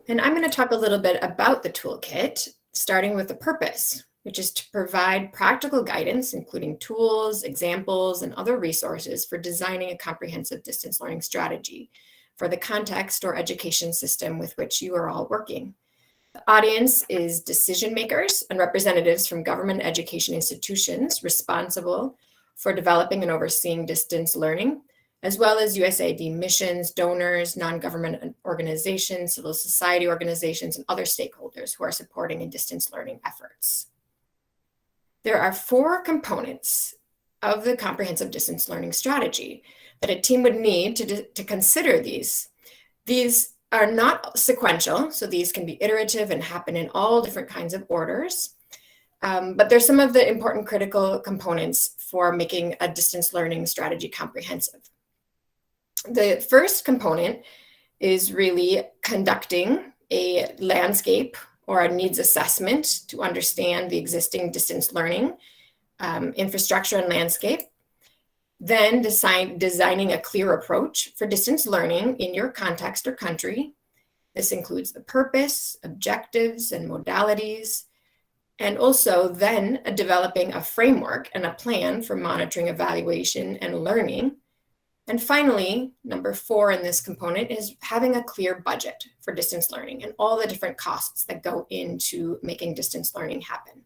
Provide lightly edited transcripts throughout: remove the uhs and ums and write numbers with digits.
And I'm going to talk a little bit about the toolkit, starting with the purpose, which is to provide practical guidance, including tools, examples, and other resources for designing a comprehensive distance learning strategy for the context or education system with which you are all working. The audience is decision makers and representatives from government education institutions responsible for developing and overseeing distance learning, as well as USAID missions, donors, non-government organizations, civil society organizations, and other stakeholders who are supporting in distance learning efforts. There are 4 components of the comprehensive distance learning strategy that a team would need to consider these. These are not sequential, so these can be iterative and happen in all different kinds of orders. But there's some of the important critical components for making a distance learning strategy comprehensive. The first component is really conducting a landscape or a needs assessment to understand the existing distance learning infrastructure and landscape. Then designing a clear approach for distance learning in your context or country. This includes the purpose, objectives, and modalities, and also then developing a framework and a plan for monitoring, evaluation, and learning. And finally, number 4 in this component is having a clear budget for distance learning and all the different costs that go into making distance learning happen.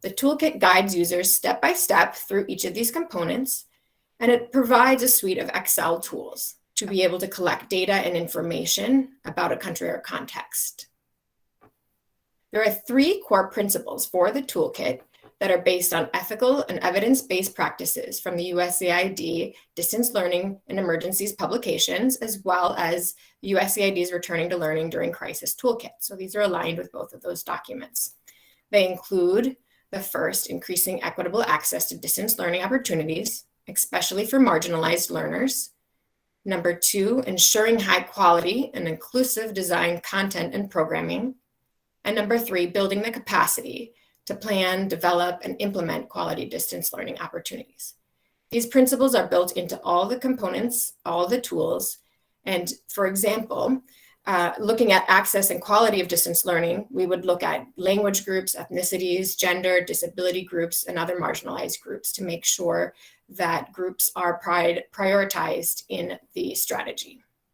The toolkit guides users step by step through each of these components, and it provides a suite of Excel tools to be able to collect data and information about a country or context. There are 3 core principles for the toolkit that are based on ethical and evidence-based practices from the USAID Distance Learning and Emergencies publications, as well as USAID's Returning to Learning During Crisis Toolkit. So these are aligned with both of those documents. They include the first, increasing equitable access to distance learning opportunities, especially for marginalized learners. Number 2, ensuring high quality and inclusive design content and programming. And number 3, building the capacity to plan, develop, and implement quality distance learning opportunities. These principles are built into all the components, all the tools. And for example, looking at access and quality of distance learning, we would look at language groups, ethnicities, gender, disability groups, and other marginalized groups to make sure that groups are prioritized in the strategy.